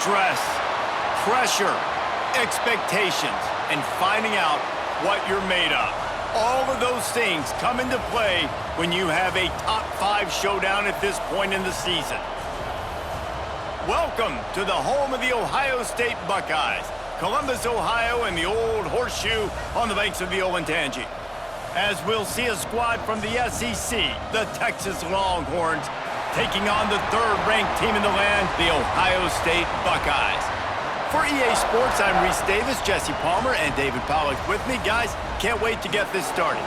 Stress, pressure, expectations, and finding out what you're made of. All of those things come into play when you have a top 5 showdown at this point in the season. Welcome to the home of the Ohio State Buckeyes, Columbus, Ohio, and the old horseshoe on the banks of the Olentangy. As we'll see a squad from the SEC, the Texas Longhorns, taking on the 3rd-ranked team in the land, the Ohio State Buckeyes. For EA Sports, I'm Reese Davis, Jesse Palmer, and David Pollack with me. Guys, can't wait to get this started.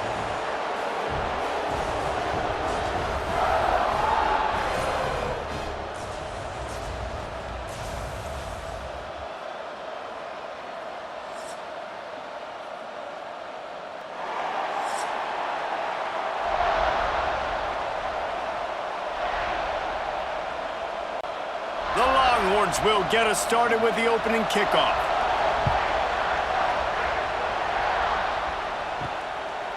The Longhorns will get us started with the opening kickoff.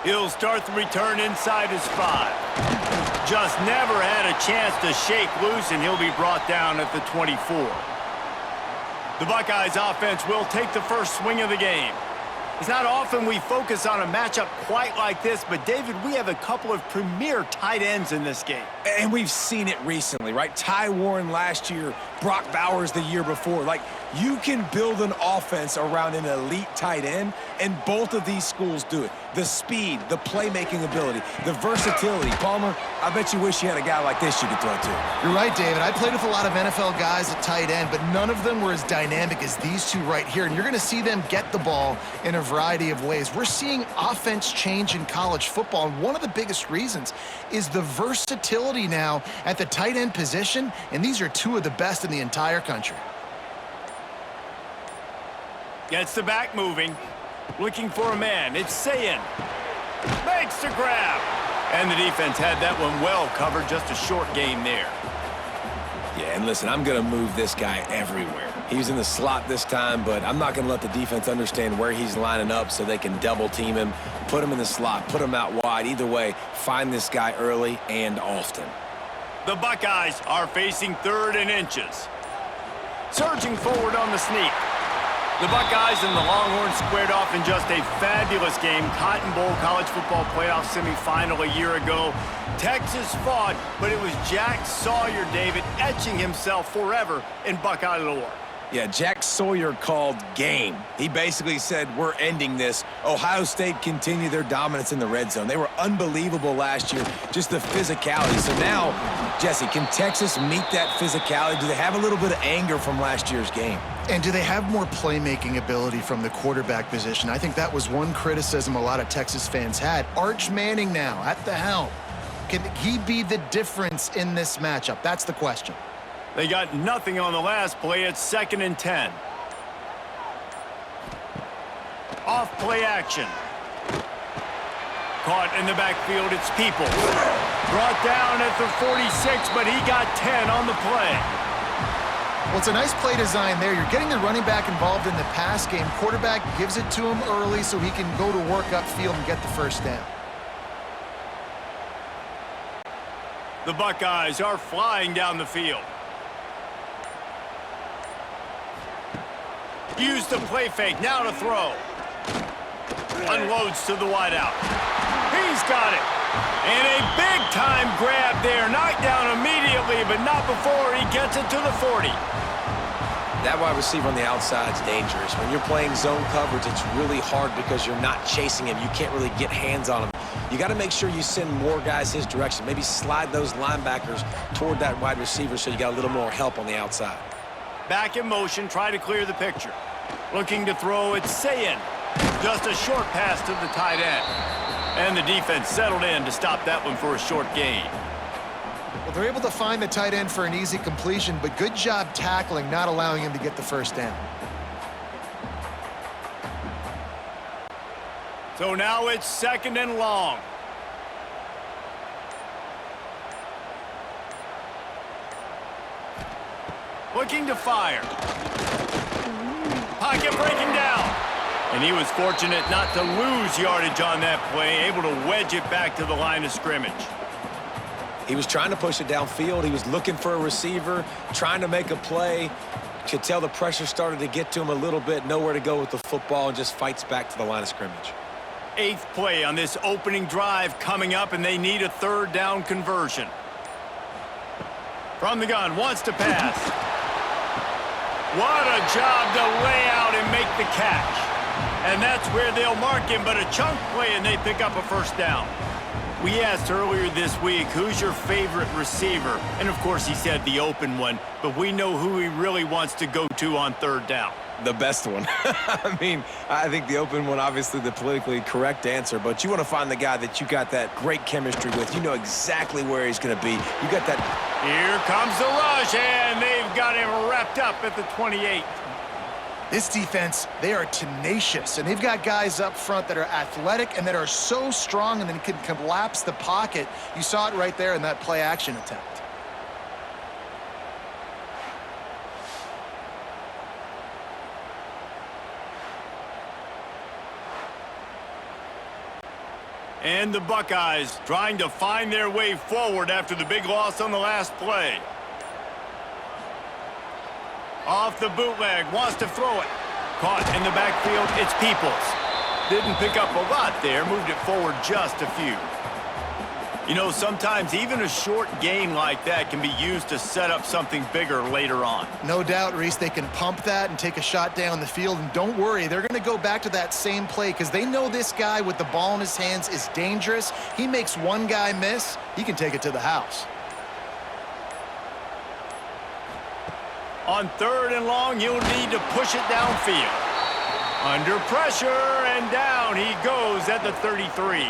He'll start the return inside his 5. Just never had a chance to shake loose, and he'll be brought down at the 24. The Buckeyes offense will take the first swing of the game. It's not often we focus on a matchup quite like this, but David, we have a couple of premier tight ends in this game. And we've seen it recently, right? Ty Warren last year, Brock Bowers the year before. Like, you can build an offense around an elite tight end, and both of these schools do it. The speed, the playmaking ability, the versatility. Palmer, I bet you wish you had a guy like this you could throw to. You're right, David. I played with a lot of NFL guys at tight end, but none of them were as dynamic as these two right here. And you're going to see them get the ball in a variety of ways. We're seeing offense change in college football, and one of the biggest reasons is the versatility now at the tight end position, and these are two of the best in the entire country. Gets the back moving. Looking for a man. It's Sayin. Makes the grab. And the defense had that one well covered. Just a short game there. Yeah, and listen, I'm going to move this guy everywhere. He's in the slot this time, but I'm not going to let the defense understand where he's lining up so they can double team him, put him in the slot, put him out wide. Either way, find this guy early and often. The Buckeyes are facing 3rd and inches. Surging forward on the sneak. The Buckeyes and the Longhorns squared off in just a fabulous game. Cotton Bowl College Football Playoff semifinal a year ago. Texas fought, but it was Jack Sawyer, David, etching himself forever in Buckeye lore. Yeah, Jack Sawyer called game. He basically said, we're ending this. Ohio State continued their dominance in the red zone. They were unbelievable last year, just the physicality. So now, Jesse, can Texas meet that physicality? Do they have a little bit of anger from last year's game? And do they have more playmaking ability from the quarterback position? I think that was one criticism a lot of Texas fans had. Arch Manning now at the helm. Can he be the difference in this matchup? That's the question. They got nothing on the last play. It's 2nd and 10. Off play action. Caught in the backfield. It's People. Brought down at the 46, but he got 10 on the play. Well, it's a nice play design there. You're getting the running back involved in the pass game. Quarterback gives it to him early so he can go to work upfield and get the first down. The Buckeyes are flying down the field. Use the play fake, now to throw. Unloads to the wideout. He's got it. And a big-time grab there. Knocked down immediately, but not before he gets it to the 40. That wide receiver on the outside is dangerous. When you're playing zone coverage, it's really hard because you're not chasing him. You can't really get hands on him. You got to make sure you send more guys his direction. Maybe slide those linebackers toward that wide receiver so you got a little more help on the outside. Back in motion, try to clear the picture. Looking to throw, it's Sayin. Just a short pass to the tight end. And the defense settled in to stop that one for a short gain. Well, they're able to find the tight end for an easy completion, but good job tackling, not allowing him to get the first down. So now it's 2nd and long. Looking to fire. Pocket breaking down. And he was fortunate not to lose yardage on that play, able to wedge it back to the line of scrimmage. He was trying to push it downfield. He was looking for a receiver, trying to make a play, Could tell the pressure started to get to him a little bit, nowhere to go with the football, and just fights back to the line of scrimmage. 8th play on this opening drive coming up, and they need a 3rd down conversion. From the gun, wants to pass. What a job to lay out and make the catch. And that's where they'll mark him, but a chunk play, and they pick up a 1st down. We asked earlier this week, who's your favorite receiver? And, of course, he said the open one, but we know who he really wants to go to on 3rd down. The best one. I mean, I think the open one, obviously the politically correct answer, but you want to find the guy that you got that great chemistry with. You know exactly where he's going to be. You got that. Here comes the rush, and they've got him wrapped up at the 28. This defense, they are tenacious, and they've got guys up front that are athletic and that are so strong and then can collapse the pocket. You saw it right there in that play-action attempt. And the Buckeyes trying to find their way forward after the big loss on the last play. Off the bootleg, wants to throw it. Caught in the backfield, it's Peoples. Didn't pick up a lot there, moved it forward just a few. You know, sometimes even a short gain like that can be used to set up something bigger later on. No doubt, Reese, they can pump that and take a shot down the field. And don't worry, they're going to go back to that same play because they know this guy with the ball in his hands is dangerous. He makes one guy miss, he can take it to the house. On 3rd and long, you'll need to push it downfield. Under pressure, and down he goes at the 33.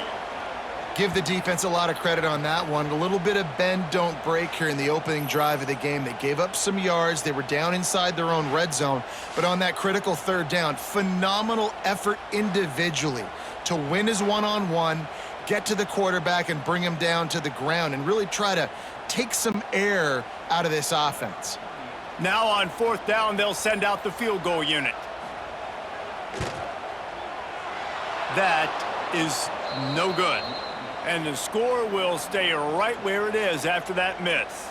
Give the defense a lot of credit on that one. A little bit of bend, don't break here in the opening drive of the game. They gave up some yards. They were down inside their own red zone. But on that critical 3rd down, phenomenal effort individually to win his one-on-one, get to the quarterback and bring him down to the ground and really try to take some air out of this offense. Now on 4th down, they'll send out the field goal unit. That is no good. And the score will stay right where it is after that miss.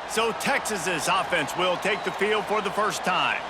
So Texas's offense will take the field for the 1st time.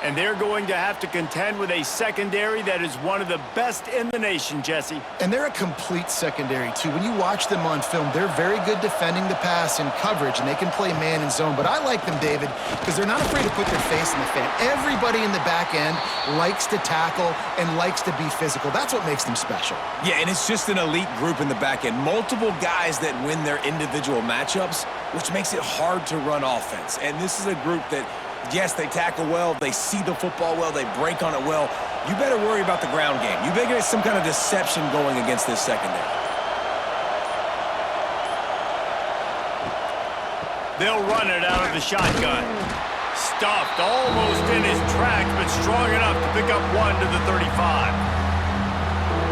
And they're going to have to contend with a secondary that is one of the best in the nation, Jesse. And they're a complete secondary, too. When you watch them on film, they're very good defending the pass in coverage, and they can play man and zone. But I like them, David, because they're not afraid to put their face in the fan. Everybody in the back end likes to tackle and likes to be physical. That's what makes them special. Yeah, and it's just an elite group in the back end. Multiple guys that win their individual matchups, which makes it hard to run offense. And this is a group that, yes, they tackle well, they see the football well, they break on it well. You better worry about the ground game. You better get some kind of deception going against this secondary. They'll run it out of the shotgun. Stuffed almost in his tracks, but strong enough to pick up 1 to the 35.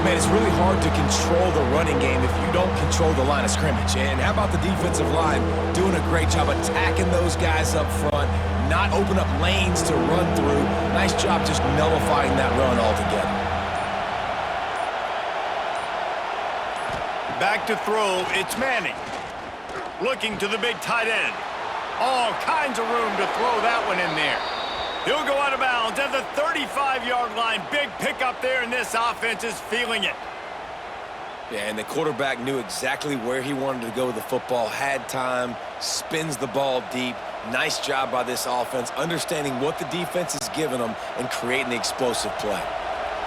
Man, it's really hard to control the running game if you don't control the line of scrimmage. And how about the defensive line doing a great job attacking those guys up front, not open up lanes to run through. Nice job just nullifying that run altogether. Back to throw, it's Manning. Looking to the big tight end. All kinds of room to throw that one in there. He'll go out of bounds at the 35-yard line. Big pickup there, and this offense is feeling it. Yeah, and the quarterback knew exactly where he wanted to go with the football, had time, spins the ball deep. Nice job by this offense, understanding what the defense is giving them and creating the explosive play.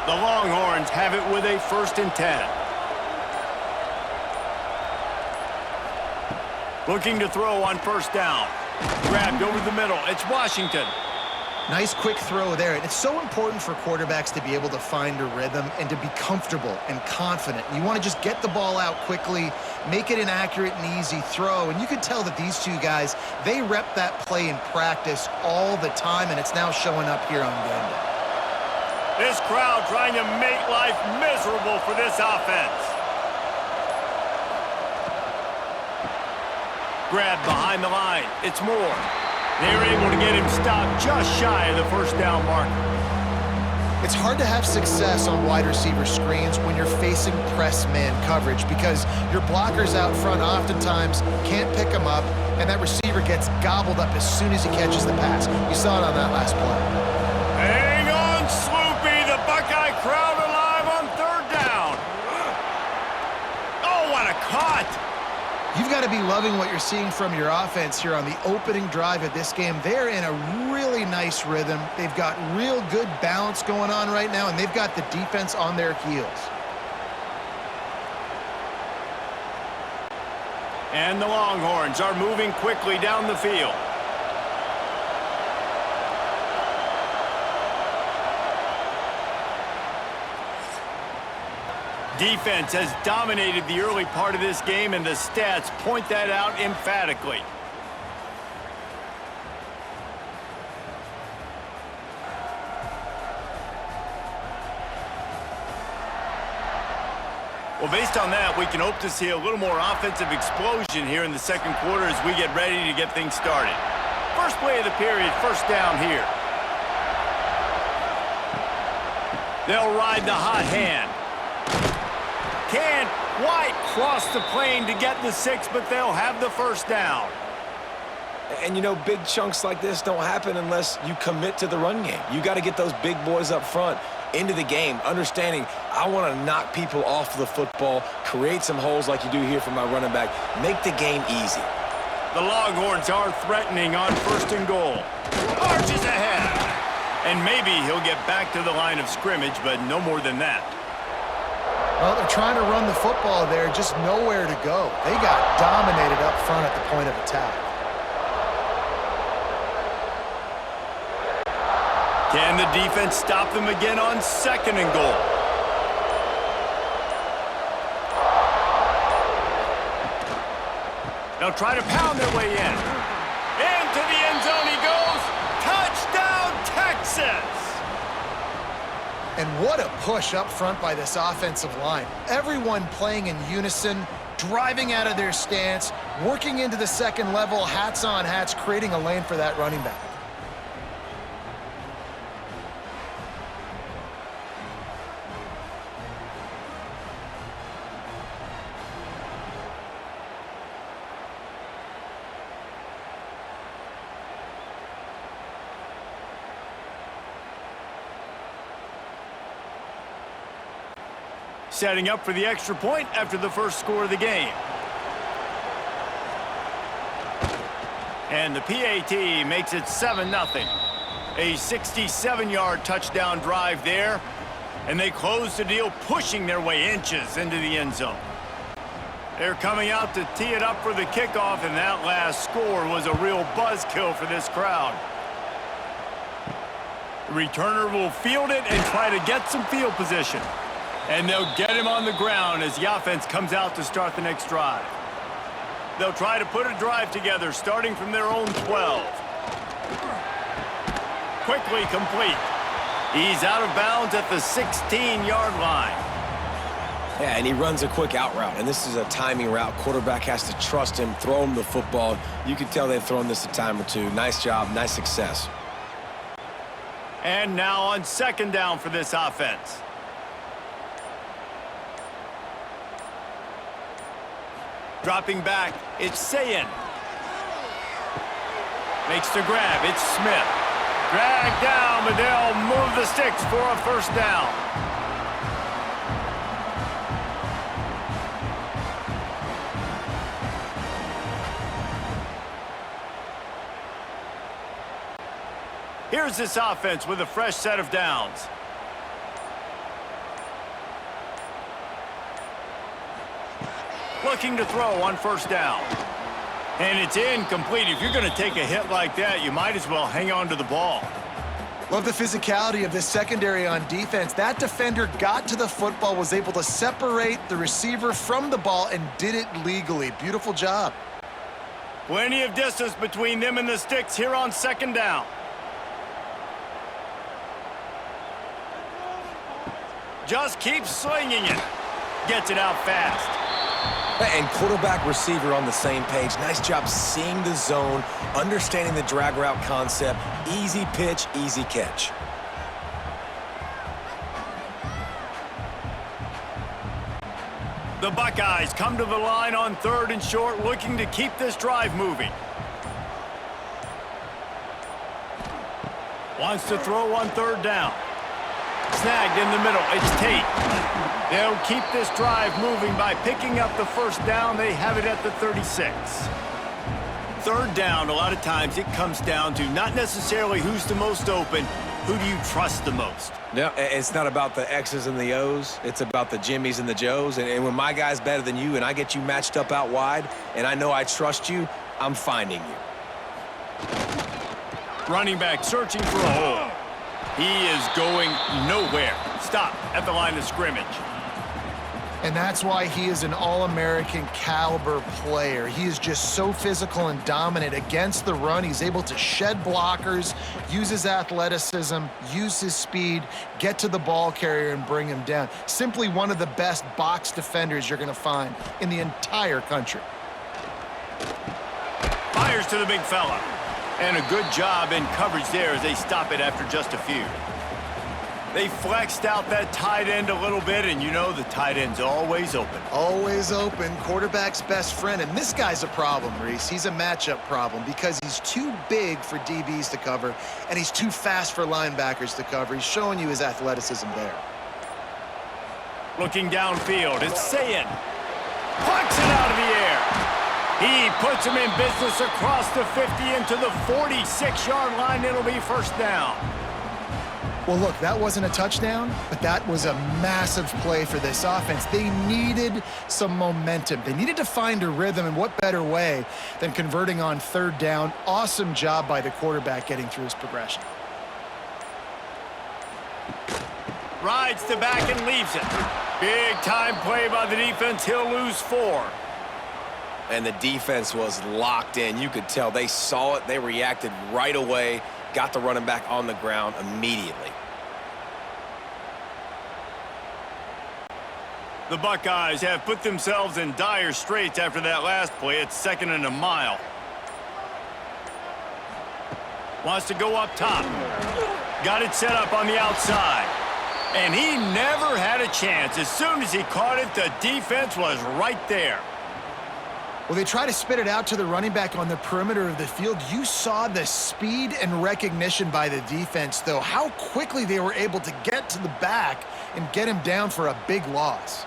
The Longhorns have it with a 1st and 10. Looking to throw on 1st down. Grabbed over the middle. It's Washington. Nice quick throw there. And it's so important for quarterbacks to be able to find a rhythm and to be comfortable and confident. You want to just get the ball out quickly, make it an accurate and easy throw. And you could tell that these two guys, they rep that play in practice all the time, and it's now showing up here on game day. This crowd trying to make life miserable for this offense. Grabbed behind the line. It's Moore. They were able to get him stopped just shy of the 1st down marker. It's hard to have success on wide receiver screens when you're facing press man coverage because your blockers out front oftentimes can't pick them up, and that receiver gets gobbled up as soon as he catches the pass. You saw it on that last play. Hang on, Sloopy. The Buckeye crowd alive on third down. Oh, what a cut. You've got to be loving what you're seeing from your offense here on the opening drive of this game. They're in a really nice rhythm. They've got real good balance going on right now, and they've got the defense on their heels. And the Longhorns are moving quickly down the field. Defense has dominated the early part of this game, and the stats point that out emphatically. Well, based on that, we can hope to see a little more offensive explosion here in the second quarter as we get ready to get things started. First play of the period, first down here. They'll ride the hot hand. Can't quite cross the plane to get the 6, but they'll have the first down. And, you know, big chunks like this don't happen unless you commit to the run game. You got to get those big boys up front into the game, understanding I want to knock people off the football, create some holes like you do here for my running back, make the game easy. The Longhorns are threatening on first and goal. Arches ahead. And maybe he'll get back to the line of scrimmage, but no more than that. Well, they're trying to run the football there, just nowhere to go. They got dominated up front at the point of attack. Can the defense stop them again on second and goal? They'll try to pound their way in. Into the end zone he goes. Touchdown, Texas! And what a push up front by this offensive line. Everyone playing in unison, driving out of their stance, working into the second level, hats on hats, creating a lane for that running back. Setting up for the extra point after the first score of the game. And the PAT makes it 7-0. A 67-yard touchdown drive there. And they close the deal, pushing their way inches into the end zone. They're coming out to tee it up for the kickoff, and that last score was a real buzzkill for this crowd. The returner will field it and try to get some field position. And they'll get him on the ground as the offense comes out to start the next drive. They'll try to put a drive together, starting from their own 12. Quickly complete. He's out of bounds at the 16-yard line. Yeah, and he runs a quick out route, and this is a timing route. Quarterback has to trust him, throw him the football. You can tell they've thrown this a time or two. Nice job, nice success. And now on second down for this offense. Dropping back, it's Sayin. Makes the grab, it's Smith. Dragged down, but they'll move the sticks for a first down. Here's this offense with a fresh set of downs. Looking to throw on first down. And it's incomplete. If you're going to take a hit like that, you might as well hang on to the ball. Love the physicality of this secondary on defense. That defender got to the football, was able to separate the receiver from the ball, and did it legally. Beautiful job. Plenty of distance between them and the sticks here on second down. Just keeps slinging it. Gets it out fast. And quarterback receiver on the same page. Nice job seeing the zone, understanding the drag route concept. Easy pitch, easy catch. The Buckeyes come to the line on 3rd and short, looking to keep this drive moving. Wants to throw on 3rd down. Snagged in the middle. It's Tate. They'll keep this drive moving by picking up the 1st down. They have it at the 36. 3rd down, a lot of times it comes down to not necessarily who's the most open, who do you trust the most? No, it's not about the X's and the O's. It's about the Jimmies and the Joes. And when my guy's better than you and I get you matched up out wide and I know I trust you, I'm finding you. Running back searching for a hole. He is going nowhere. Stop at the line of scrimmage. And that's why he is an All-American caliber player. He is just so physical and dominant against the run. He's able to shed blockers, use his athleticism, use his speed, get to the ball carrier and bring him down. Simply one of the best box defenders you're going to find in the entire country. Fires to the big fella. And a good job in coverage there as they stop it after just a few. They flexed out that tight end a little bit, and you know the tight end's always open. Always open, quarterback's best friend. And this guy's a problem, Reese. He's a matchup problem because he's too big for DBs to cover, and he's too fast for linebackers to cover. He's showing you his athleticism there. Looking downfield, it's Sayin. Plucks it out of the air. He puts him in business across the 50 into the 46-yard line. It'll be 1st down. Well, look, that wasn't a touchdown, but that was a massive play for this offense. They needed some momentum. They needed to find a rhythm, and what better way than converting on 3rd down. Awesome job by the quarterback getting through his progression. Rides the back and leaves it. Big time play by the defense. He'll lose 4. And the defense was locked in. You could tell they saw it. They reacted right away. Got the running back on the ground immediately. The Buckeyes have put themselves in dire straits after that last play. It's 2nd and a mile. Wants to go up top. Got it set up on the outside. And he never had a chance. As soon as he caught it, the defense was right there. Well, they try to spit it out to the running back on the perimeter of the field. You saw the speed and recognition by the defense, though, how quickly they were able to get to the back and get him down for a big loss.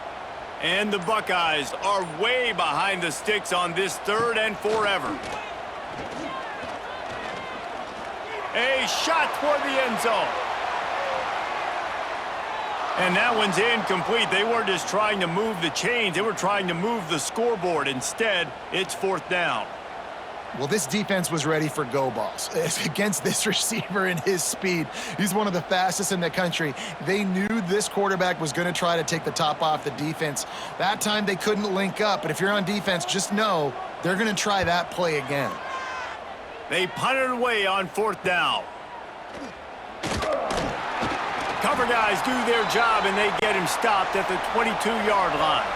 And the Buckeyes are way behind the sticks on this 3rd and forever. A shot toward the end zone. And that one's incomplete. They weren't just trying to move the chains. They were trying to move the scoreboard. Instead, it's 4th down. Well, this defense was ready for go balls. Against this receiver and his speed, he's one of the fastest in the country. They knew this quarterback was going to try to take the top off the defense. That time they couldn't link up, but if you're on defense, just know they're going to try that play again. They punted away on 4th down. Cover guys do their job, and they get him stopped at the 22-yard line.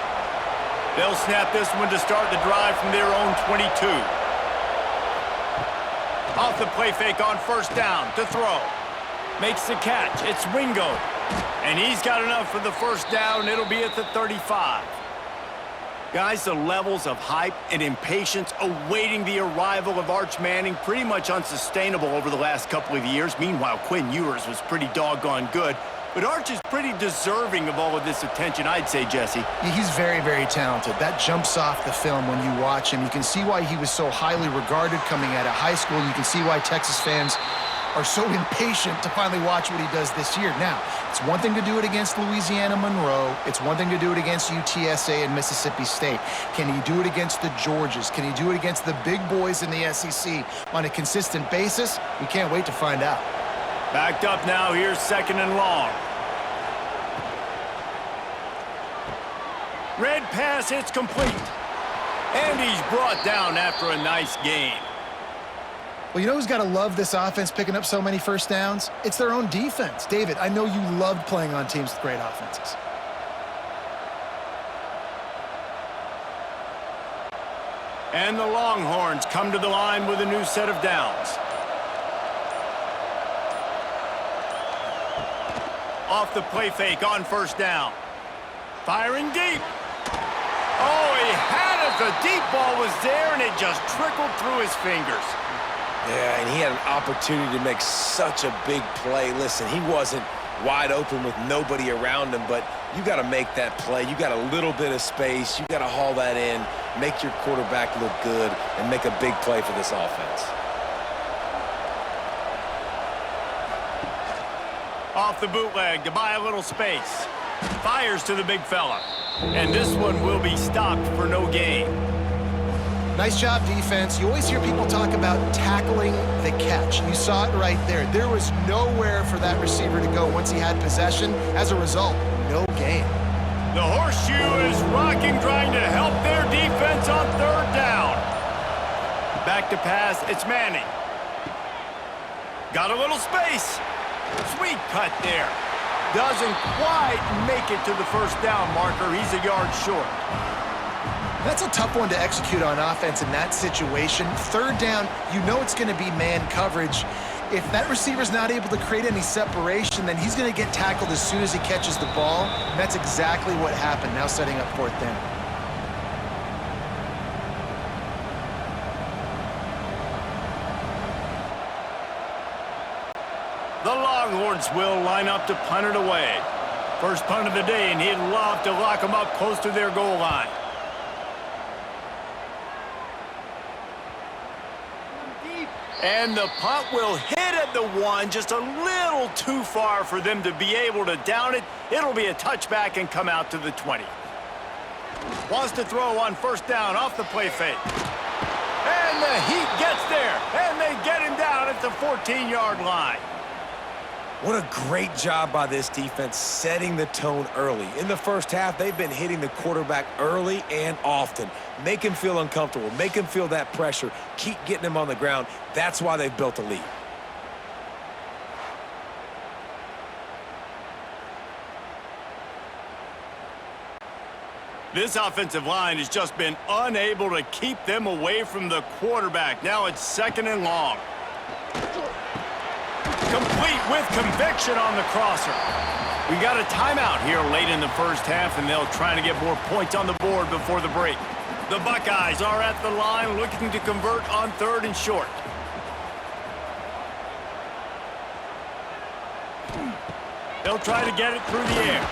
They'll snap this one to start the drive from their own 22. Off the play fake on 1st down to throw. Makes the catch. It's Wingo. And he's got enough for the 1st down. It'll be at the 35. Guys, the levels of hype and impatience awaiting the arrival of Arch Manning pretty much unsustainable over the last couple of years. Meanwhile, Quinn Ewers was pretty doggone good. But Arch is pretty deserving of all of this attention, I'd say, Jesse. He's very, very talented. That jumps off the film when you watch him. You can see why he was so highly regarded coming out of high school. You can see why Texas fans are so impatient to finally watch what he does this year. Now, it's one thing to do it against Louisiana Monroe. It's one thing to do it against UTSA and Mississippi State. Can he do it against the Georgias? Can he do it against the big boys in the SEC on a consistent basis? We can't wait to find out. Backed up now, here's 2nd and long. Red pass, it's complete. And he's brought down after a nice game. Well, you know who's got to love this offense picking up so many 1st downs? It's their own defense. David, I know you loved playing on teams with great offenses. And the Longhorns come to the line with a new set of downs. Off the play fake on 1st down. Firing deep. Oh, he had it. The deep ball was there, and it just trickled through his fingers. Yeah, and he had an opportunity to make such a big play. Listen, he wasn't wide open with nobody around him, but you got to make that play. You got a little bit of space. You got to haul that in, make your quarterback look good, and make a big play for this offense. Off the bootleg to buy a little space. Fires to the big fella. And this one will be stopped for no gain. Nice job, defense. You always hear people talk about tackling the catch. You saw it right there. There was nowhere for that receiver to go once he had possession. As a result, no gain. The horseshoe is rocking, trying to help their defense on third down. Back to pass, it's Manning. Got a little space. Sweet cut there. Doesn't quite make it to the first down marker. He's a yard short. That's a tough one to execute on offense in that situation. Third down, you know it's going to be man coverage. If that receiver's not able to create any separation, then he's going to get tackled as soon as he catches the ball. And that's exactly what happened, now setting up fourth down. The Longhorns will line up to punt it away. First punt of the day, and he'd love to lock them up close to their goal line. And the punt will hit at the one, just a little too far for them to be able to down it. It'll be a touchback and come out to the 20. Wants to throw on first down off the play fake. And the Heat gets there, and they get him down at the 14-yard line. What a great job by this defense setting the tone early. In the first half, they've been hitting the quarterback early and often. Make him feel uncomfortable. Make him feel that pressure. Keep getting him on the ground. That's why they've built a lead. This offensive line has just been unable to keep them away from the quarterback. Now it's second and long. Complete with conviction on the crosser. We got a timeout here late in the first half, and they'll try to get more points on the board before the break. The Buckeyes are at the line looking to convert on third and short. They'll try to get it through the air.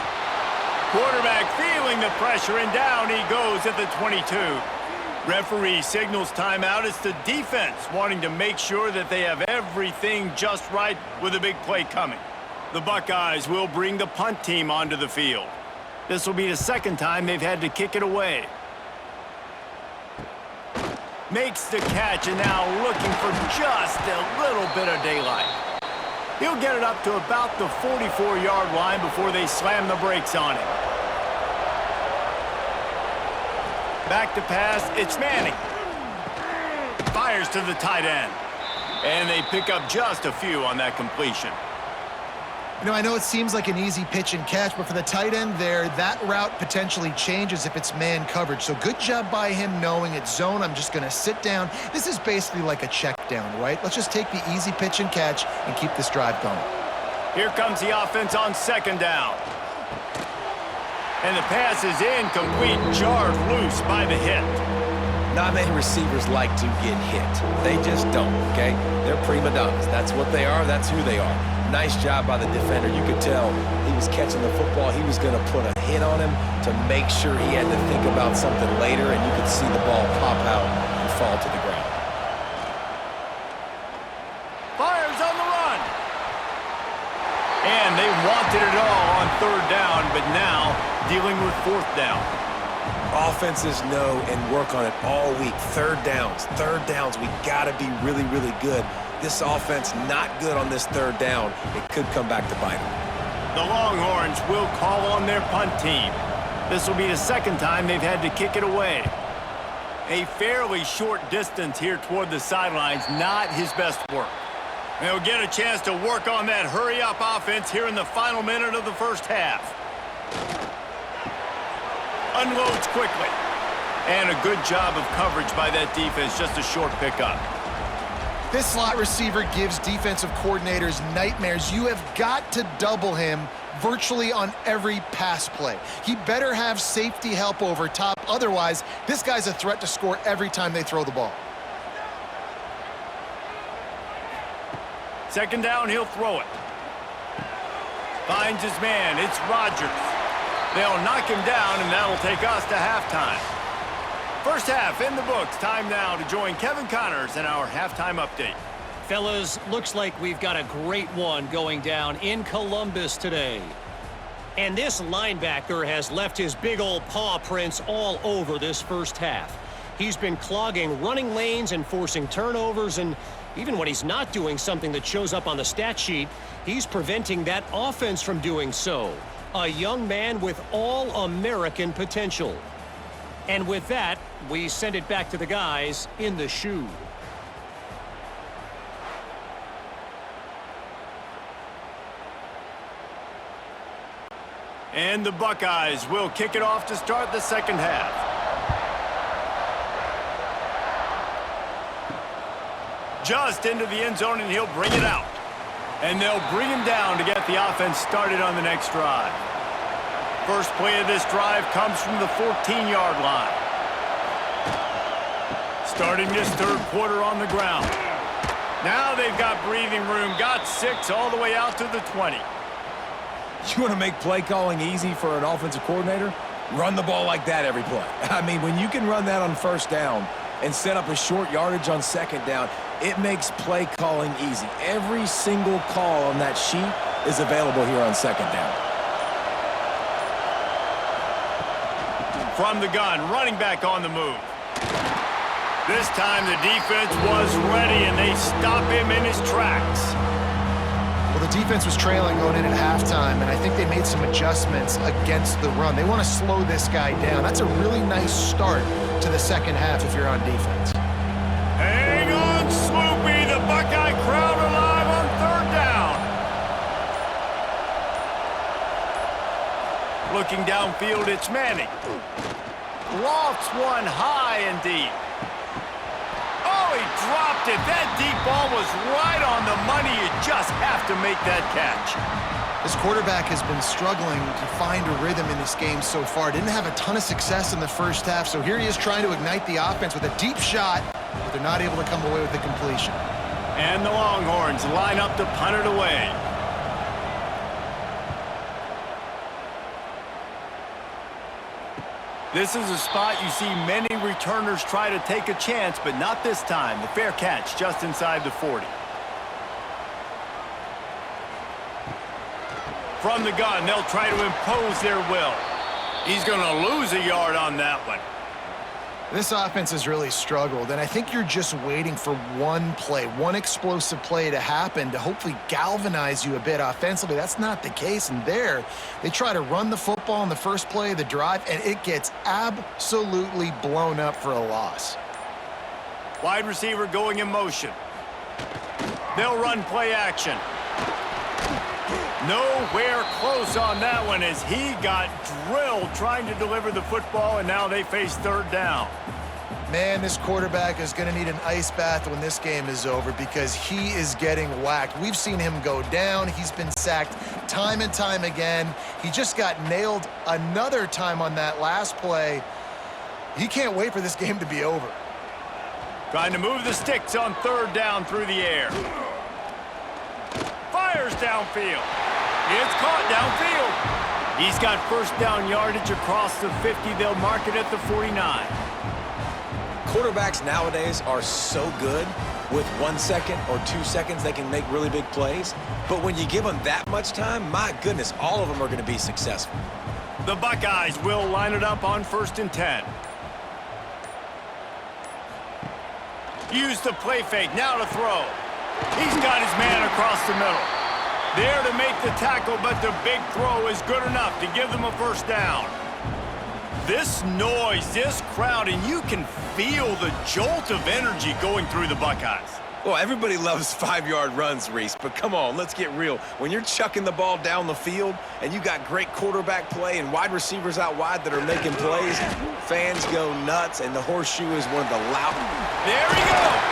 Quarterback feeling the pressure, and down he goes at the 22. Referee signals timeout. It's the defense wanting to make sure that they have everything just right with a big play coming. The Buckeyes will bring the punt team onto the field. This will be the second time they've had to kick it away. Makes the catch, and now looking for just a little bit of daylight. He'll get it up to about the 44-yard line before they slam the brakes on him. Back to pass, it's Manning. Fires to the tight end. And they pick up just a few on that completion. You know, I know it seems like an easy pitch and catch, but for the tight end there, that route potentially changes if it's man coverage. So good job by him knowing it's zone. I'm just going to sit down. This is basically like a check down, right? Let's just take the easy pitch and catch and keep this drive going. Here comes the offense on second down. And the pass is incomplete, jarred loose by the hit. Not many receivers like to get hit. They just don't, okay? They're prima donnas. That's what they are. That's who they are. Nice job by the defender. You could tell he was catching the football. He was going to put a hit on him to make sure he had to think about something later, and you could see the ball pop out and fall to the ground. Fires on the run. And they wanted it all on third down, but now dealing with fourth down. Offenses know and work on it all week. Third downs. We got to be really, really good. This offense not good on this third down. It could come back to bite them. The Longhorns will call on their punt team. This will be the second time they've had to kick it away. A fairly short distance here toward the sidelines, not his best work. They'll get a chance to work on that hurry-up offense here in the final minute of the first half. Unloads quickly. And a good job of coverage by that defense, just a short pickup. This slot receiver gives defensive coordinators nightmares. You have got to double him virtually on every pass play. He better have safety help over top. Otherwise, this guy's a threat to score every time they throw the ball. Second down, he'll throw it. Finds his man. It's Rodgers. They'll knock him down, and that'll take us to halftime. First half in the books. Time now to join Kevin Connors in our halftime update. Fellas, looks like we've got a great one going down in Columbus today. And this linebacker has left his big old paw prints all over this first half. He's been clogging running lanes and forcing turnovers, and even when he's not doing something that shows up on the stat sheet, he's preventing that offense from doing so. A young man with all-American potential. And with that, we send it back to the guys in the shoe. And the Buckeyes will kick it off to start the second half. Just into the end zone, and he'll bring it out. And they'll bring him down to get the offense started on the next drive. First play of this drive comes from the 14-yard line. Starting this third quarter on the ground. Now they've got breathing room. Got 6 all the way out to the 20. You want to make play calling easy for an offensive coordinator? Run the ball like that every play. I mean, when you can run that on first down and set up a short yardage on second down, it makes play calling easy. Every single call on that sheet is available here on second down. From the gun, running back on the move. This time the defense was ready, and they stop him in his tracks. Well, the defense was trailing going in at halftime, and I think they made some adjustments against the run. They want to slow this guy down. That's a really nice start to the second half if you're on defense. Hang on, Sloopy. The Buckeye crowd alive on third down. Looking downfield, it's Manning. Lofts one high and deep. Oh, he dropped it. That deep ball was right on the money. You just have to make that catch. This quarterback has been struggling to find a rhythm in this game so far. Didn't have a ton of success in the first half, so here he is trying to ignite the offense with a deep shot, but they're not able to come away with the completion. And the Longhorns line up to punt it away. This is a spot you see many returners try to take a chance, but not this time. The fair catch just inside the 40. From the gun, they'll try to impose their will. He's going to lose a yard on that one. This offense has really struggled, and I think you're just waiting for one play, one explosive play to happen to hopefully galvanize you a bit offensively. That's not the case, and there they try to run the football in the first play of the drive, and it gets absolutely blown up for a loss. Wide receiver going in motion. They'll run play action. Nowhere close on that one as he got drilled trying to deliver the football, and now they face third down. Man, this quarterback is going to need an ice bath when this game is over because he is getting whacked. We've seen him go down. He's been sacked time and time again. He just got nailed another time on that last play. He can't wait for this game to be over. Trying to move the sticks on third down through the air. Fires downfield. It's caught downfield. He's got first down yardage across the 50. They'll mark it at the 49. Quarterbacks nowadays are so good. With 1 second or 2 seconds, they can make really big plays. But when you give them that much time, my goodness, all of them are going to be successful. The Buckeyes will line it up on 1st and 10. Use the play fake. Now to throw. He's got his man across the middle. There to make the tackle, but the big throw is good enough to give them a first down. This noise, this crowd, and you can feel the jolt of energy going through the Buckeyes. Well, everybody loves 5-yard runs, Reese, but come on, let's get real. When you're chucking the ball down the field and you got great quarterback play and wide receivers out wide that are making plays, fans go nuts, and the horseshoe is one of the loudest. There he goes.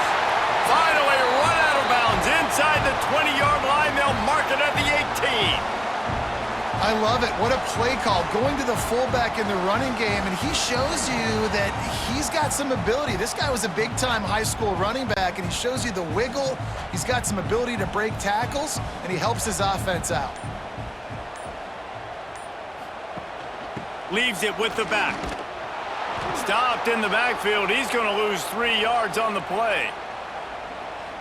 Finally run inside the 20-yard line. They'll mark it at the 18. I love it. What a play call. Going to the fullback in the running game, and he shows you that he's got some ability. This guy was a big-time high school running back, and he shows you the wiggle. He's got some ability to break tackles, and he helps his offense out. Leaves it with the back. Stopped in the backfield. He's going to lose 3 yards on the play.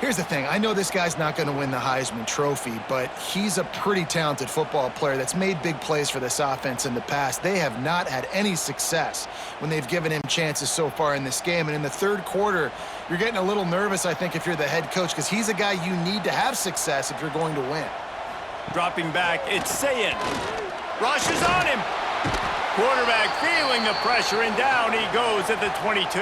Here's the thing. I know this guy's not going to win the Heisman Trophy, but he's a pretty talented football player that's made big plays for this offense in the past. They have not had any success when they've given him chances so far in this game. And in the third quarter, you're getting a little nervous, I think, if you're the head coach, because he's a guy you need to have success if you're going to win. Dropping back, it's Sayin. Rushes on him. Quarterback feeling the pressure, and down he goes at the 22.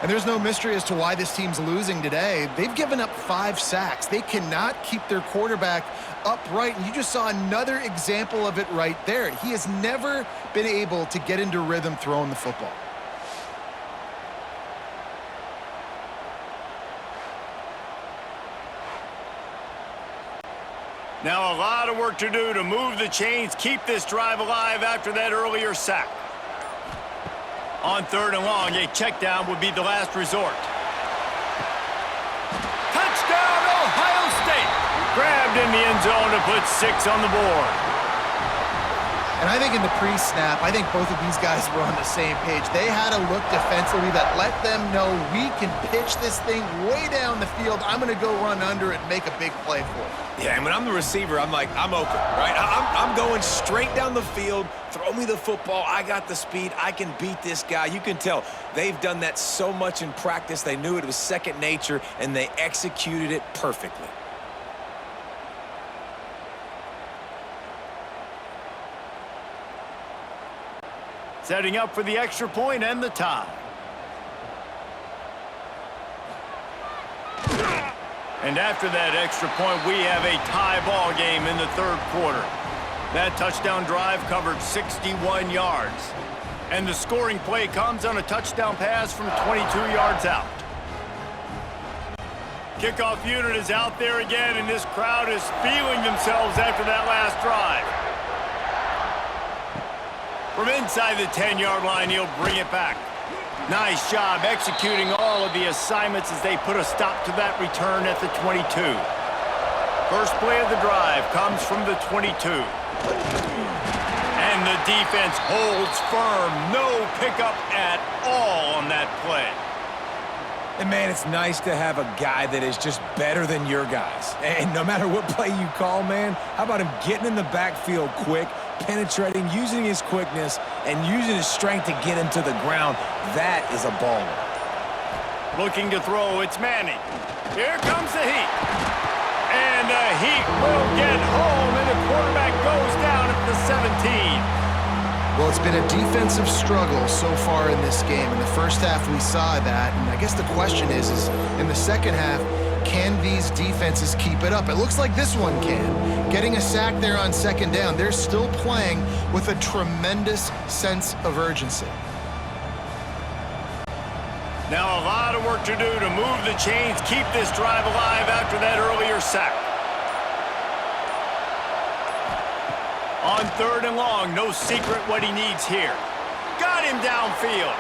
And there's no mystery as to why this team's losing today. They've given up 5 sacks. They cannot keep their quarterback upright, and you just saw another example of it right there. He has never been able to get into rhythm throwing the football. Now a lot of work to do to move the chains, keep this drive alive after that earlier sack. On 3rd and long, a check down would be the last resort. Touchdown, Ohio State! Grabbed in the end zone to put 6 on the board. And I think in the pre-snap, I think both of these guys were on the same page. They had a look defensively that let them know we can pitch this thing way down the field. I'm going to go run under it and make a big play for it. Yeah, and when I'm the receiver, I'm like, I'm open, right? I'm going straight down the field. Throw me the football. I got the speed. I can beat this guy. You can tell they've done that so much in practice. They knew it was second nature, and they executed it perfectly. Setting up for the extra point and the tie. And after that extra point, we have a tie ball game in the 3rd quarter. That touchdown drive covered 61 yards. And the scoring play comes on a touchdown pass from 22 yards out. Kickoff unit is out there again, and this crowd is feeling themselves after that last drive. From inside the 10-yard line, he'll bring it back. Nice job executing all of the assignments as they put a stop to that return at the 22. First play of the drive comes from the 22. And the defense holds firm. No pickup at all on that play. And, man, it's nice to have a guy that is just better than your guys. And no matter what play you call, man, how about him getting in the backfield quick, penetrating, using his quickness, and using his strength to get him to the ground? That is a baller. Looking to throw, it's Manning. Here comes the heat. And the heat will get home, and the quarterback goes down at the 17. Well, it's been a defensive struggle so far in this game. In the first half, we saw that. And I guess the question is in the second half, can these defenses keep it up? It looks like this one can. Getting a sack there on 2nd down. They're still playing with a tremendous sense of urgency. Now a lot of work to do to move the chains, keep this drive alive after that earlier sack. On 3rd and long, no secret what he needs here. Got him downfield.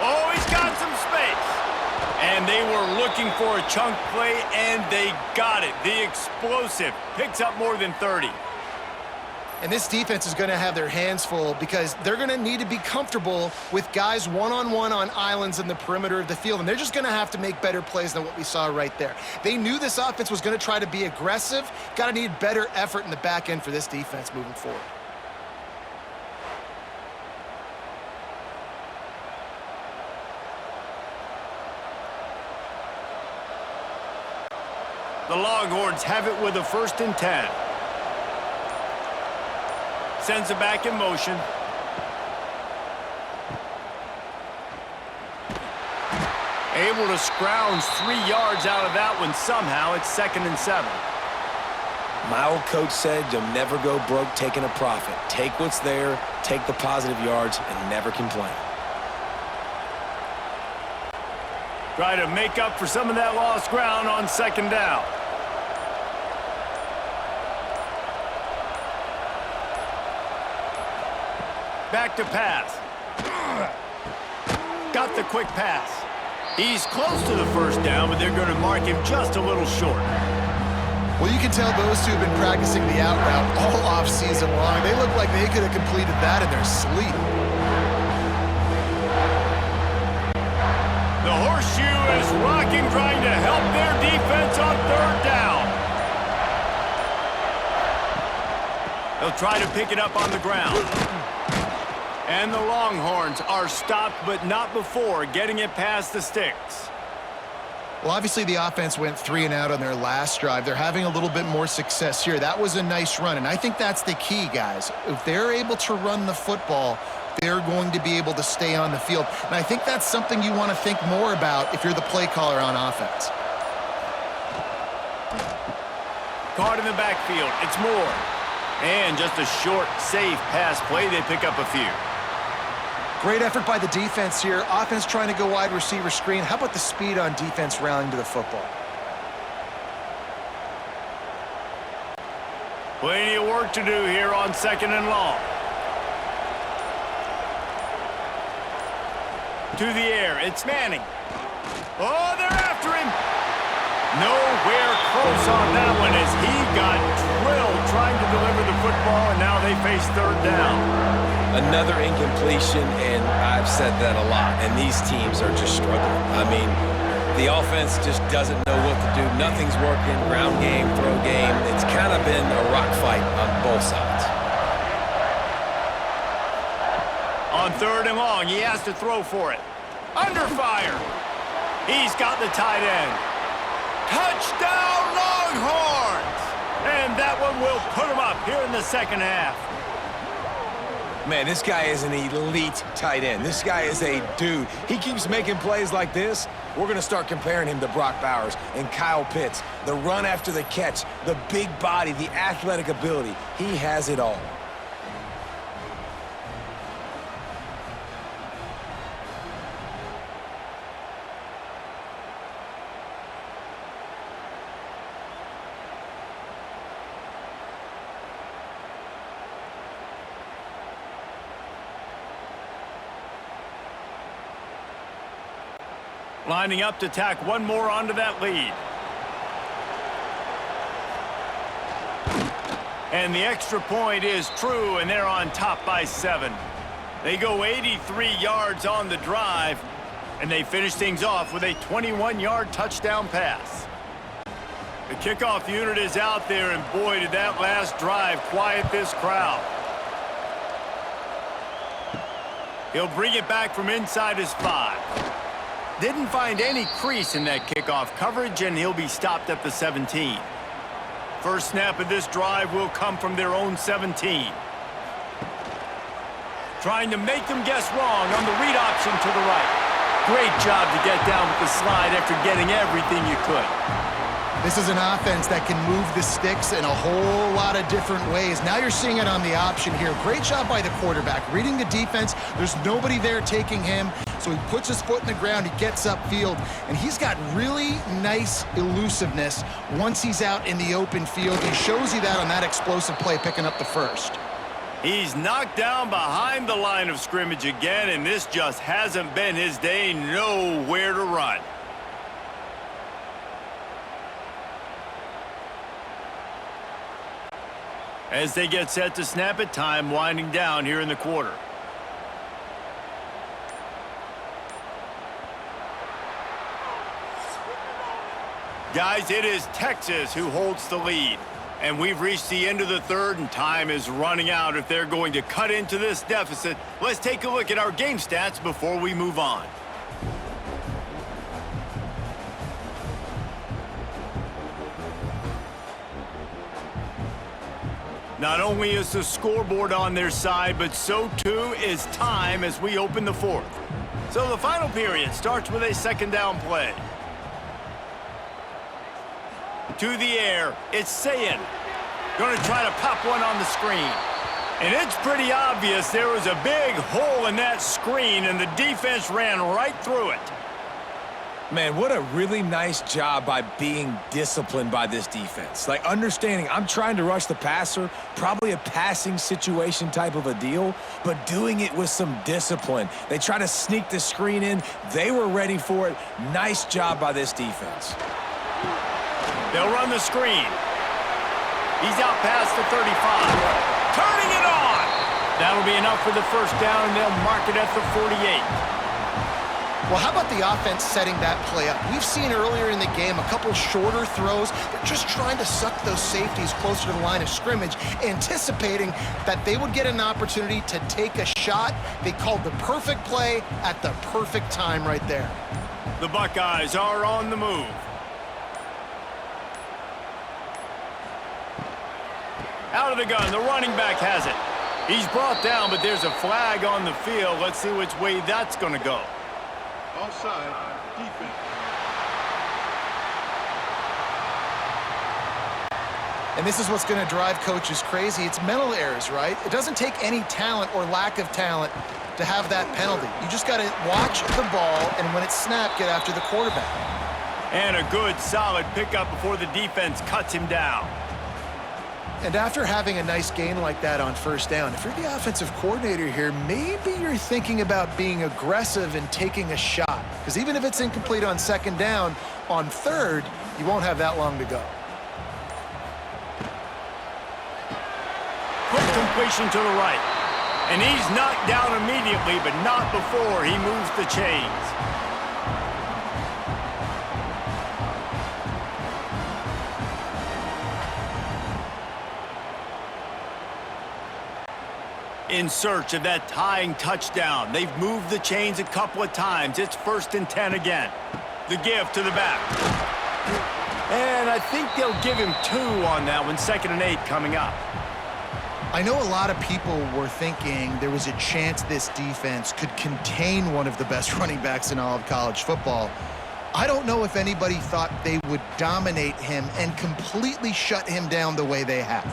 Oh, he's got some space. And they were looking for a chunk play, and they got it. The explosive picks up more than 30. And this defense is going to have their hands full because they're going to need to be comfortable with guys one-on-one on islands in the perimeter of the field, and they're just going to have to make better plays than what we saw right there. They knew this offense was going to try to be aggressive. Got to need better effort in the back end for this defense moving forward. The Longhorns have it with a 1st and 10. Sends it back in motion. Able to scrounge 3 yards out of that one somehow. It's 2nd and 7. My old coach said you'll never go broke taking a profit. Take what's there, take the positive yards, and never complain. Try to make up for some of that lost ground on 2nd down. Back to pass. Got the quick pass. He's close to the first down, but they're going to mark him just a little short. Well, you can tell those two have been practicing the out route all off-season long. They look like they could have completed that in their sleep. The horseshoe is rocking, trying to help their defense on third down. They'll try to pick it up on the ground. And the Longhorns are stopped, but not before getting it past the sticks. Well, obviously the offense went 3 and out on their last drive. They're having a little bit more success here. That was a nice run, and I think that's the key, guys. If they're able to run the football, they're going to be able to stay on the field. And I think that's something you want to think more about if you're the play caller on offense. Caught in the backfield. It's Moore. And just a short, safe pass play. They pick up a few. Great effort by the defense here. Offense trying to go wide receiver screen. How about the speed on defense rallying to the football? Plenty of work to do here on 2nd and long. To the air, it's Manning. Oh, they're after him. Nowhere close on that one as he got drilled trying to deliver the football, and now they face third down. Another incompletion, and I've said that a lot, and these teams are just struggling. I mean, the offense just doesn't know what to do. Nothing's working, ground game, throw game. It's kind of been a rock fight on both sides. On 3rd and long, he has to throw for it. Under fire. He's got the tight end. Touchdown, Longhorns! And that one will put him up here in the second half. Man, this guy is an elite tight end. This guy is a dude. He keeps making plays like this. We're going to start comparing him to Brock Bowers and Kyle Pitts. The run after the catch, the big body, the athletic ability. He has it all. Lining up to tack one more onto that lead. And the extra point is true, and they're on top by 7. They go 83 yards on the drive, and they finish things off with a 21-yard touchdown pass. The kickoff unit is out there, and boy, did that last drive quiet this crowd. He'll bring it back from inside his 5. Didn't find any crease in that kickoff coverage, and he'll be stopped at the 17. First snap of this drive will come from their own 17. Trying to make them guess wrong on the read option to the right. Great job to get down with the slide after getting everything you could. This is an offense that can move the sticks in a whole lot of different ways. Now you're seeing it on the option here. Great job by the quarterback. Reading the defense, there's nobody there taking him. So he puts his foot in the ground, he gets upfield, and he's got really nice elusiveness once he's out in the open field. He shows you that on that explosive play, picking up the first. He's knocked down behind the line of scrimmage again, and this just hasn't been his day. Nowhere to run. As they get set to snap it, time winding down here in the quarter. Guys, it is Texas who holds the lead. And we've reached the end of the third, and time is running out if they're going to cut into this deficit. Let's take a look at our game stats before we move on. Not only is the scoreboard on their side, but so too is time as we open the fourth. So the final period starts with a second down play. To the air, it's Sayin. Going to try to pop one on the screen. And it's pretty obvious there was a big hole in that screen, and the defense ran right through it. Man, what a really nice job by being disciplined by this defense. Like, understanding I'm trying to rush the passer, probably a passing situation type of a deal, but doing it with some discipline. They try to sneak the screen in. They were ready for it. Nice job by this defense. They'll run the screen. He's out past the 35. Turning it on! That'll be enough for the first down, and they'll mark it at the 48. Well, how about the offense setting that play up? We've seen earlier in the game a couple shorter throws. They're just trying to suck those safeties closer to the line of scrimmage, anticipating that they would get an opportunity to take a shot. They called the perfect play at the perfect time right there. The Buckeyes are on the move. Out of the gun, the running back has it. He's brought down, but there's a flag on the field. Let's see which way that's going to go. Offside, defense. And this is what's going to drive coaches crazy. It's mental errors, right? It doesn't take any talent or lack of talent to have that penalty. You just got to watch the ball, and when it's snapped, get after the quarterback. And a good, solid pickup before the defense cuts him down. And after having a nice gain like that on first down, if you're the offensive coordinator here, maybe you're thinking about being aggressive and taking a shot. Because even if it's incomplete on second down, on third, you won't have that long to go. Quick completion to the right. And he's knocked down immediately, but not before he moves the chains. In search of that tying touchdown. They've moved the chains a couple of times. It's 1st and 10 again. The give to the back. And I think they'll give him 2 on that one. 2nd and 8 coming up. I know a lot of people were thinking there was a chance this defense could contain one of the best running backs in all of college football. I don't know if anybody thought they would dominate him and completely shut him down the way they have.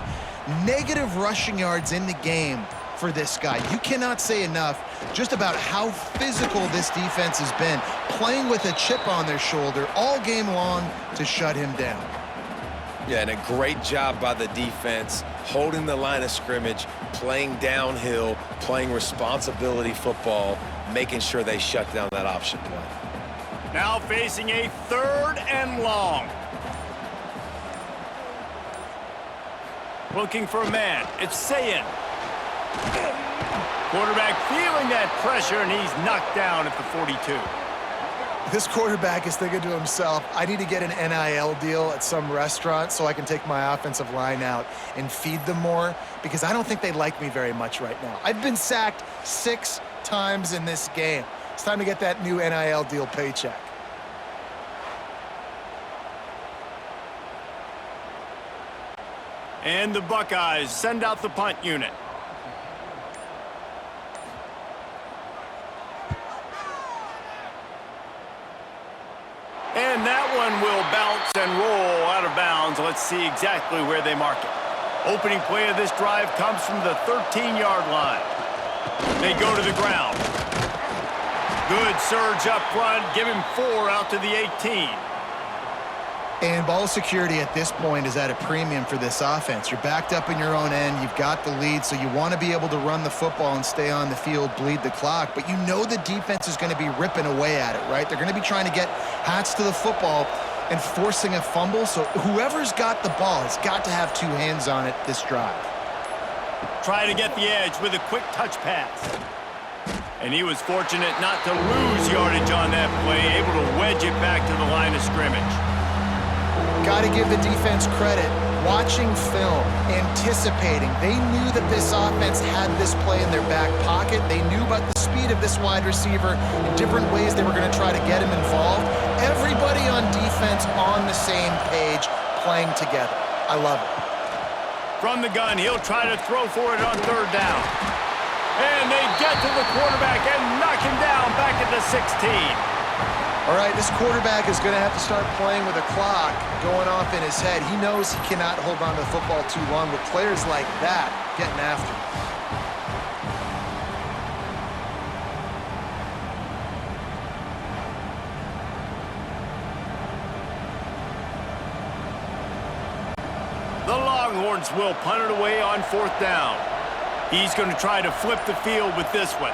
Negative rushing yards in the game for this guy. You cannot say enough just about how physical this defense has been, playing with a chip on their shoulder all game long to shut him down. Yeah, and a great job by the defense, holding the line of scrimmage, playing downhill, playing responsibility football, making sure they shut down that option play. Now facing a 3rd and long. Looking for a man. It's Sayin. Quarterback feeling that pressure, and he's knocked down at the 42. This quarterback is thinking to himself, I need to get an NIL deal at some restaurant so I can take my offensive line out and feed them more, because I don't think they like me very much right now. I've been sacked 6 times in this game. It's time to get that new NIL deal paycheck. And the Buckeyes send out the punt unit. And that one will bounce and roll out of bounds. Let's see exactly where they mark it. Opening play of this drive comes from the 13-yard line. They go to the ground. Good surge up front. Give him 4 out to the 18. And ball security at this point is at a premium for this offense. You're backed up in your own end. You've got the lead, so you want to be able to run the football and stay on the field, bleed the clock. But you know the defense is going to be ripping away at it, right? They're going to be trying to get hats to the football and forcing a fumble. So whoever's got the ball has got to have 2 hands on it this drive. Try to get the edge with a quick touch pass. And he was fortunate not to lose yardage on that play, able to wedge it back to the line of scrimmage. Got to give the defense credit. Watching film, anticipating. They knew that this offense had this play in their back pocket. They knew about the speed of this wide receiver in different ways they were going to try to get him involved. Everybody on defense on the same page, playing together. I love it. From the gun, he'll try to throw for it on 3rd down. And they get to the quarterback and knock him down back at the 16. All right, this quarterback is going to have to start playing with a clock going off in his head. He knows he cannot hold on to the football too long with players like that getting after him. The Longhorns will punt it away on 4th down. He's going to try to flip the field with this one.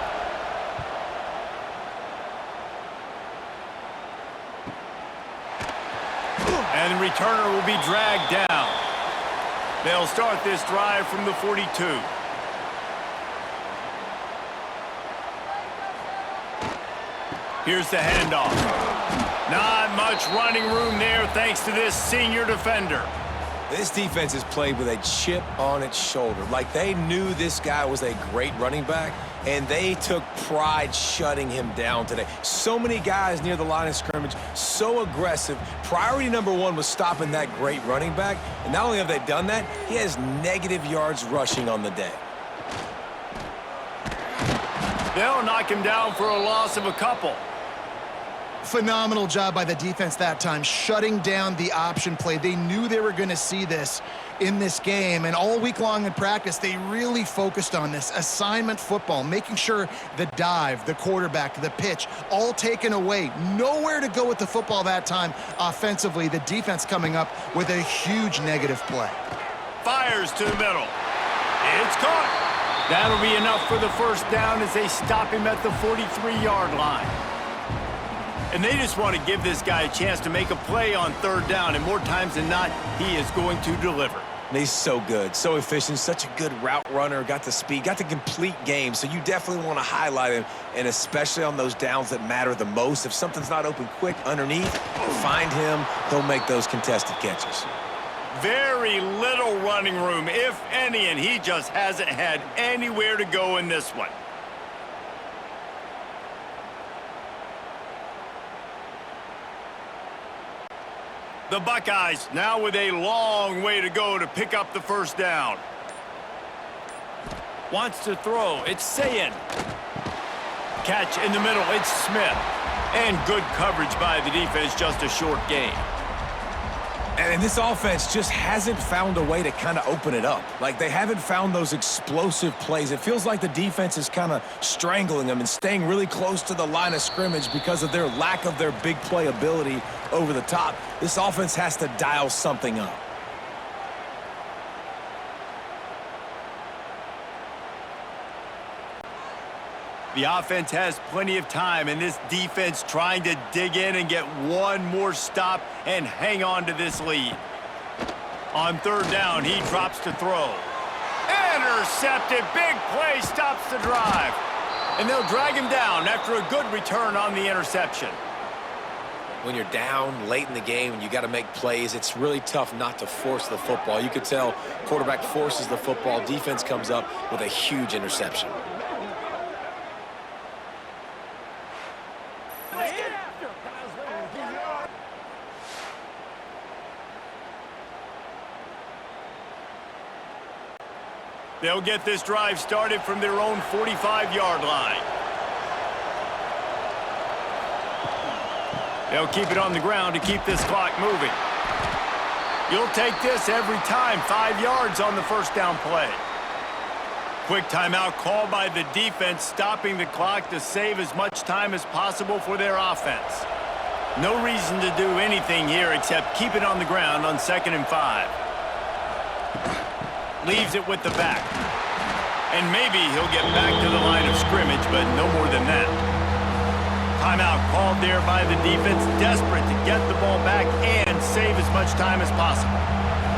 And the returner will be dragged down. They'll start this drive from the 42. Here's the handoff. Not much running room there thanks to this senior defender. This defense is played with a chip on its shoulder. Like they knew this guy was a great running back, and they took pride shutting him down today. So many guys near the line of scrimmage, so aggressive. Priority number one was stopping that great running back, and not only have they done that, he has negative yards rushing on the day. They'll knock him down for a loss of a couple. Phenomenal job by the defense that time, shutting down the option play. They knew they were going to see this in this game, and all week long in practice, they really focused on this assignment football, making sure the dive, the quarterback, the pitch, all taken away. Nowhere to go with the football that time offensively. The defense coming up with a huge negative play. Fires to the middle. It's caught. That'll be enough for the 1st down as they stop him at the 43-yard line. And they just want to give this guy a chance to make a play on 3rd down, and more times than not, he is going to deliver. And he's so good, so efficient, such a good route runner, got the speed, got the complete game, so you definitely want to highlight him, and especially on those downs that matter the most. If something's not open quick underneath, find him, he'll make those contested catches. Very little running room, if any, and he just hasn't had anywhere to go in this one. The Buckeyes now with a long way to go to pick up the 1st down. Wants to throw. It's Sayin. Catch in the middle. It's Smith. And good coverage by the defense. Just a short gain. And this offense just hasn't found a way to kind of open it up. Like, they haven't found those explosive plays. It feels like the defense is kind of strangling them and staying really close to the line of scrimmage because of their lack of their big play ability over the top. This offense has to dial something up. The offense has plenty of time, and this defense trying to dig in and get one more stop and hang on to this lead. On 3rd down, he drops to throw. Intercepted. Big play stops the drive. And they'll drag him down after a good return on the interception. When you're down late in the game and you got to make plays, it's really tough not to force the football. You could tell quarterback forces the football. Defense comes up with a huge interception. They'll get this drive started from their own 45-yard line. They'll keep it on the ground to keep this clock moving. You'll take this every time. 5 yards on the 1st down play. Quick timeout called by the defense, stopping the clock to save as much time as possible for their offense. No reason to do anything here except keep it on the ground on 2nd and 5. Leaves it with the back. And maybe he'll get back to the line of scrimmage, but no more than that. Timeout called there by the defense, desperate to get the ball back and save as much time as possible.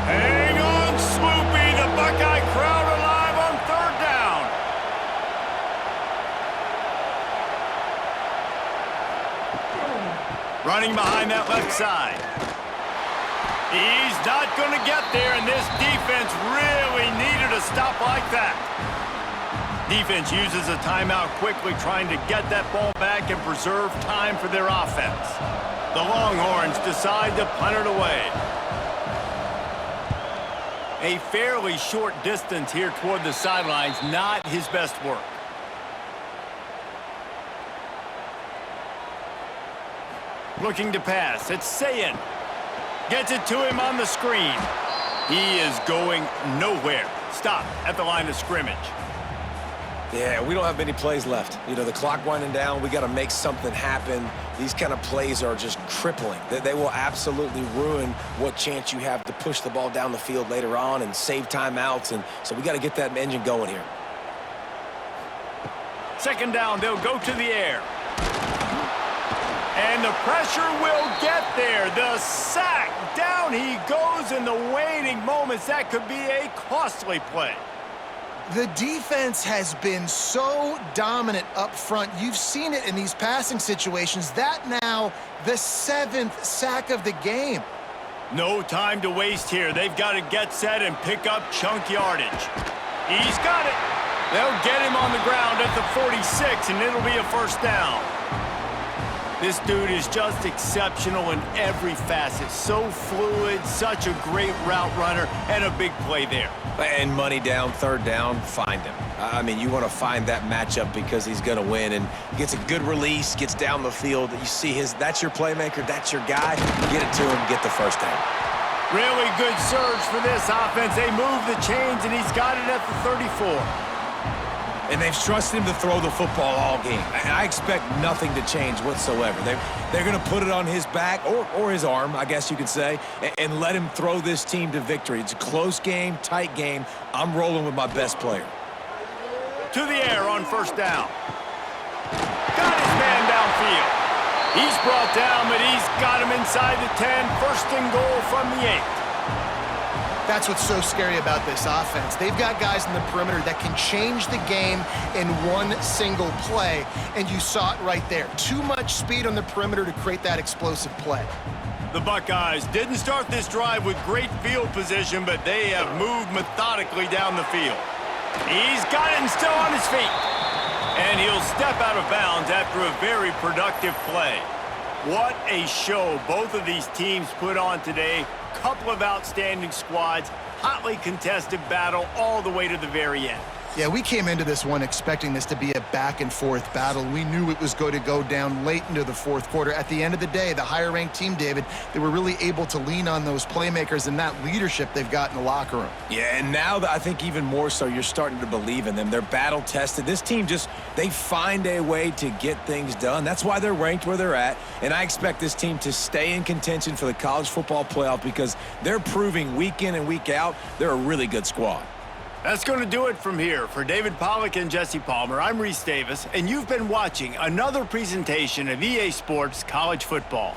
Hang on, Swoopy! The Buckeye crowd alive on 3rd down. Running behind that left side. He's not going to get there, and this defense really needed a stop like that. Defense uses a timeout quickly, trying to get that ball back and preserve time for their offense. The Longhorns decide to punt it away. A fairly short distance here toward the sidelines, not his best work. Looking to pass, it's Sayin. Gets it to him on the screen. He is going nowhere. Stop at the line of scrimmage. Yeah, we don't have many plays left. You know, the clock winding down, we got to make something happen. These kind of plays are just crippling. They will absolutely ruin what chance you have to push the ball down the field later on and save timeouts. And so we got to get that engine going here. Second down, they'll go to the air. And the pressure will get there. The sack. Down he goes in the waning moments. That could be a costly play. The defense has been so dominant up front. You've seen it in these passing situations. That now the 7th sack of the game. No time to waste here. They've got to get set and pick up chunk yardage. He's got it. They'll get him on the ground at the 46, and it'll be a first down. This dude is just exceptional in every facet. So fluid, such a great route runner, and a big play there. And money down, third down, find him. I mean, you want to find that matchup because he's going to win, and gets a good release, gets down the field. You see that's your playmaker, that's your guy. Get it to him, get the first down. Really good surge for this offense. They move the chains, and he's got it at the 34. And they've trusted him to throw the football all game. And I expect nothing to change whatsoever. They're going to put it on his back, or his arm, I guess you could say, and let him throw this team to victory. It's a close game, tight game. I'm rolling with my best player. To the air on first down. Got his man downfield. He's brought down, but he's got him inside the 10. First and goal from the 8. That's what's so scary about this offense. They've got guys in the perimeter that can change the game in one single play, and you saw it right there. Too much speed on the perimeter to create that explosive play. The Buckeyes didn't start this drive with great field position, but they have moved methodically down the field. He's got it and still on his feet. And he'll step out of bounds after a very productive play. What a show both of these teams put on today. Couple of outstanding squads, hotly contested battle all the way to the very end. Yeah, we came into this one expecting this to be a back-and-forth battle. We knew it was going to go down late into the fourth quarter. At the end of the day, the higher-ranked team, David, they were really able to lean on those playmakers and that leadership they've got in the locker room. Yeah, and now I think even more so, you're starting to believe in them. They're battle-tested. This team they find a way to get things done. That's why they're ranked where they're at, and I expect this team to stay in contention for the college football playoff because they're proving week in and week out they're a really good squad. That's going to do it from here. For David Pollack and Jesse Palmer, I'm Reese Davis, and you've been watching another presentation of EA Sports College Football.